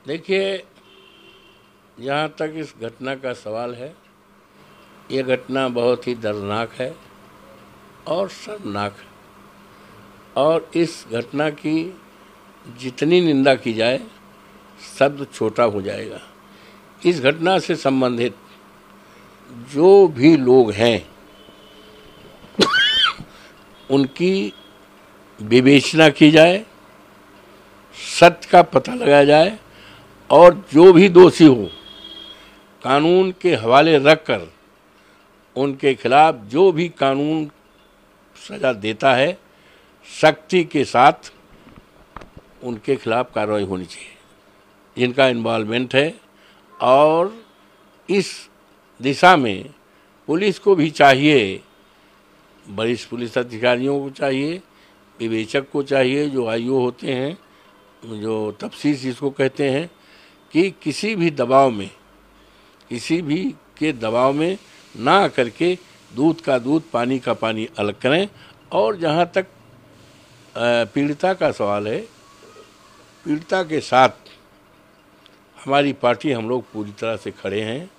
देखिए, जहाँ तक इस घटना का सवाल है, ये घटना बहुत ही दर्दनाक है और शर्मनाक है, और इस घटना की जितनी निंदा की जाए शब्द छोटा हो जाएगा। इस घटना से संबंधित जो भी लोग हैं उनकी विवेचना की जाए, सत्य का पता लगाया जाए, और जो भी दोषी हो कानून के हवाले रखकर उनके खिलाफ जो भी कानून सजा देता है सख्ती के साथ उनके खिलाफ कार्रवाई होनी चाहिए, जिनका इन्वॉल्वमेंट है। और इस दिशा में पुलिस को भी चाहिए, वरिष्ठ पुलिस अधिकारियों को चाहिए, विवेचक को चाहिए, जो आईओ होते हैं, जो तफ्तीश जिसको कहते हैं, कि किसी भी दबाव में ना करके दूध का दूध पानी का पानी अलग करें। और जहाँ तक पीड़िता का सवाल है, पीड़िता के साथ हमारी पार्टी, हम लोग पूरी तरह से खड़े हैं,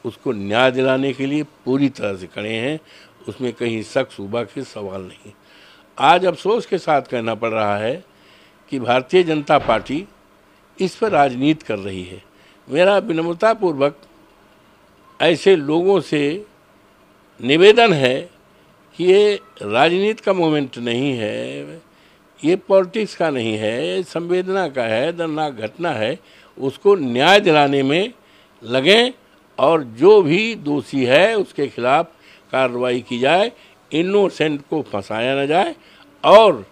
उसको न्याय दिलाने के लिए पूरी तरह से खड़े हैं, उसमें कहीं शक शुबा के सवाल नहीं। आज अफसोस के साथ कहना पड़ रहा है कि भारतीय जनता पार्टी इस पर राजनीति कर रही है। मेरा विनम्रतापूर्वक ऐसे लोगों से निवेदन है कि ये राजनीति का मोमेंट नहीं है, ये पॉलिटिक्स का नहीं है, संवेदना का है, दर्दनाक घटना है, उसको न्याय दिलाने में लगें और जो भी दोषी है उसके खिलाफ कार्रवाई की जाए, इनोसेंट को फंसाया न जाए, और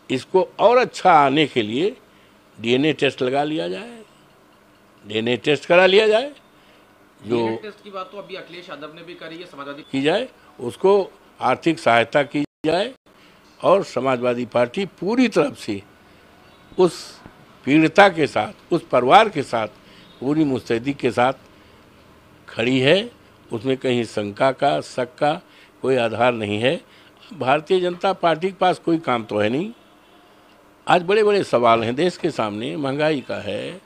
इसको और अच्छा आने के लिए डीएनए टेस्ट लगा लिया जाए, डीएनए टेस्ट करा लिया जाए। जो डीएनए टेस्ट की बात तो अभी अखिलेश यादव ने भी करी है, समाजवादी की जाए, उसको आर्थिक सहायता की जाए, और समाजवादी पार्टी पूरी तरफ से उस पीड़िता के साथ, उस परिवार के साथ पूरी मुस्तैदी के साथ खड़ी है। उसमें कहीं शंका का, शक का कोई आधार नहीं है। भारतीय जनता पार्टी के पास कोई काम तो है नहीं। आज बड़े बड़े सवाल हैं देश के सामने, महंगाई का है,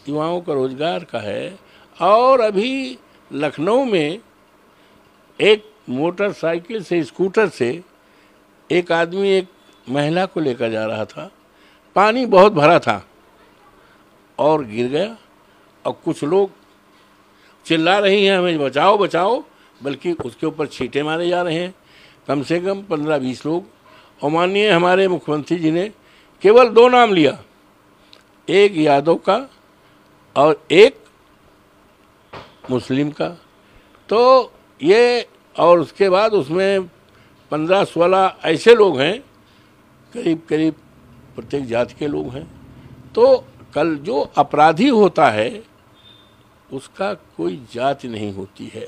युवाओं का रोजगार का है, और अभी लखनऊ में एक मोटरसाइकिल से, स्कूटर से एक आदमी एक महिला को लेकर जा रहा था, पानी बहुत भरा था और गिर गया, और कुछ लोग चिल्ला रही हैं हमें बचाओ बचाओ, बल्कि उसके ऊपर छींटे मारे जा रहे हैं, कम से कम 15-20 लोग। और माननीय हमारे मुख्यमंत्री जी ने केवल 2 नाम लिया, एक यादव का और एक मुस्लिम का, तो ये, और उसके बाद उसमें 15-16 ऐसे लोग हैं, करीब करीब प्रत्येक जाति के लोग हैं। तो कल जो अपराधी होता है उसका कोई जाति नहीं होती है।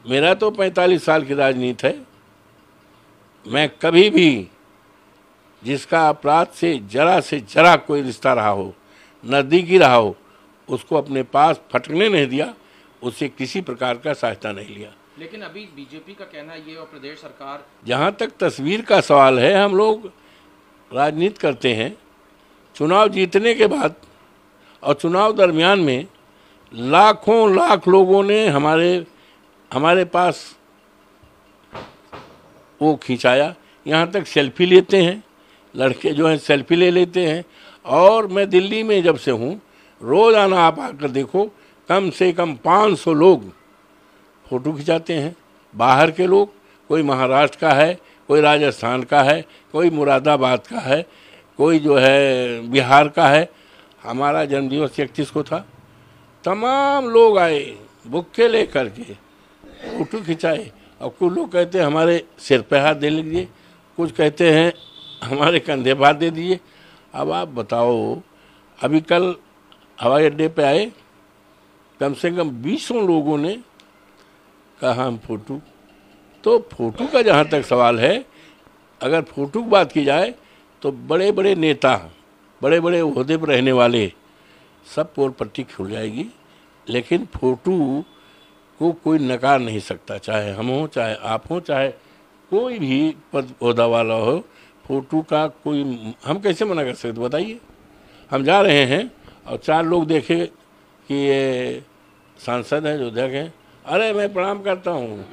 मेरा तो 45 साल की राजनीति है, मैं कभी भी जिसका अपराध से जरा कोई रिश्ता रहा हो, नज़दीकी रहा हो, उसको अपने पास फटकने नहीं दिया, उससे किसी प्रकार का सहायता नहीं लिया। लेकिन अभी बीजेपी का कहना है ये, और प्रदेश सरकार, जहाँ तक तस्वीर का सवाल है, हम लोग राजनीति करते हैं, चुनाव जीतने के बाद और चुनाव दरमियान में लाखों लाख लोगों ने हमारे पास वो खिंचाया, यहाँ तक सेल्फी लेते हैं, लड़के जो हैं सेल्फी ले लेते हैं। और मैं दिल्ली में जब से हूँ, रोज़ाना आप आकर देखो, कम से कम 500 लोग फ़ोटो खिंचाते हैं। बाहर के लोग, कोई महाराष्ट्र का है, कोई राजस्थान का है, कोई मुरादाबाद का है, कोई जो है बिहार का है। हमारा जन्मदिवस 31 को था, तमाम लोग आए बुक्के ले करके, फ़ोटो खिंचाए। और कुछ लोग कहते हैं हमारे सिर पे हाथ दे लीजिए, कुछ कहते हैं हमारे कंधे पर हाथ दे दीजिए। अब आप बताओ, अभी कल हवाई अड्डे पे आए, कम से कम 20 लोगों ने कहा हम फ़ोटो। तो फ़ोटो का जहाँ तक सवाल है, अगर फ़ोटो की बात की जाए तो बड़े बड़े नेता, बड़े बड़े ओहदे पर रहने वाले सब पोल पट्टी खुल जाएगी, लेकिन फ़ोटो को कोई नकार नहीं सकता, चाहे हम हों, चाहे आप हों, चाहे कोई भी पद ओहदा वाला हो। फ़ोटो का कोई, हम कैसे मना कर सकते बताइए। हम जा रहे हैं और 4 लोग देखे कि ये सांसद हैं, जो अध्यक्ष हैं, अरे मैं प्रणाम करता हूँ,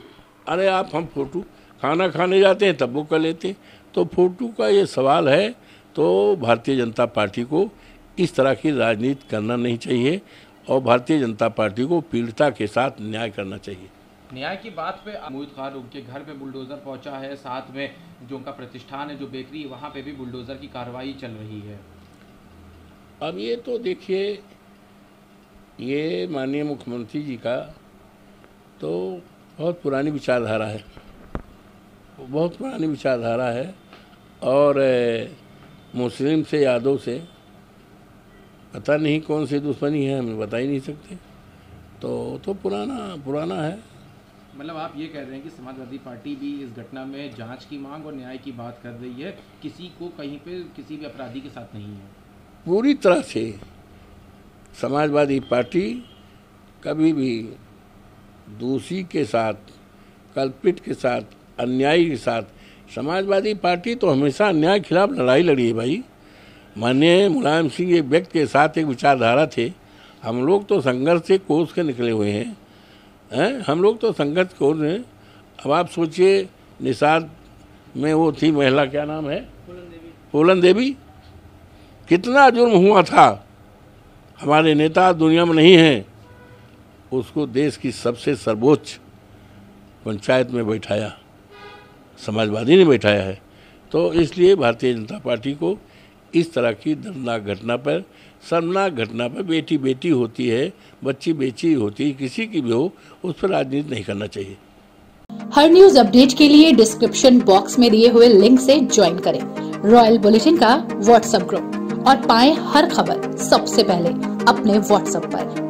अरे आप हम फोटो खाना खाने जाते हैं तब वो कर लेते हैं। तो फोटो का ये सवाल है, तो भारतीय जनता पार्टी को इस तरह की राजनीति करना नहीं चाहिए और भारतीय जनता पार्टी को पीड़िता के साथ न्याय करना चाहिए। न्याय की बात पे मोहित खान उनके घर पे बुलडोजर पहुंचा है, साथ में जो उनका प्रतिष्ठान है, जो बेकरी, वहां पे भी बुलडोजर की कार्रवाई चल रही है। अब ये तो देखिए, ये माननीय मुख्यमंत्री जी का तो बहुत पुरानी विचारधारा है, बहुत पुरानी विचारधारा है और मुस्लिम से, यादव से पता नहीं कौन सी दुश्मनी है, हमें बता ही नहीं सकते। तो पुराना है। मतलब आप ये कह रहे हैं कि समाजवादी पार्टी भी इस घटना में जांच की मांग और न्याय की बात कर रही है, किसी को कहीं पे किसी भी अपराधी के साथ नहीं है? पूरी तरह से समाजवादी पार्टी कभी भी दोषी के साथ, कल्पित के साथ, अन्यायी के साथ, समाजवादी पार्टी तो हमेशा अन्याय के खिलाफ लड़ाई लड़ी है भाई। माननीय मुलायम सिंह एक व्यक्ति के साथ एक विचारधारा थे। हम लोग तो संघर्ष से कोस के निकले हुए हैं, हम लोग तो संघर्ष कोस हैं। अब आप सोचिए, निषाद में वो थी महिला, क्या नाम है, फूलन देवी, कितना जुर्म हुआ था। हमारे नेता दुनिया में नहीं हैं, उसको देश की सबसे सर्वोच्च पंचायत में बैठाया, समाजवादी ने बैठाया है। तो इसलिए भारतीय जनता पार्टी को इस तरह की दर्दनाक घटना पर, शर्मनाक घटना पर, बेटी बेटी होती है, बच्ची बेची होती है, किसी की भी हो, उस पर राजनीति नहीं करना चाहिए। हर न्यूज अपडेट के लिए डिस्क्रिप्शन बॉक्स में दिए हुए लिंक से ज्वाइन करें रॉयल बुलेटिन का व्हाट्सएप ग्रुप और पाएं हर खबर सबसे पहले अपने व्हाट्सएप पर।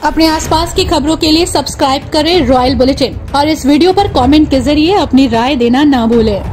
अपने आसपास की खबरों के लिए सब्सक्राइब करें रॉयल बुलेटिन और इस वीडियो पर कमेंट के जरिए अपनी राय देना ना भूलें।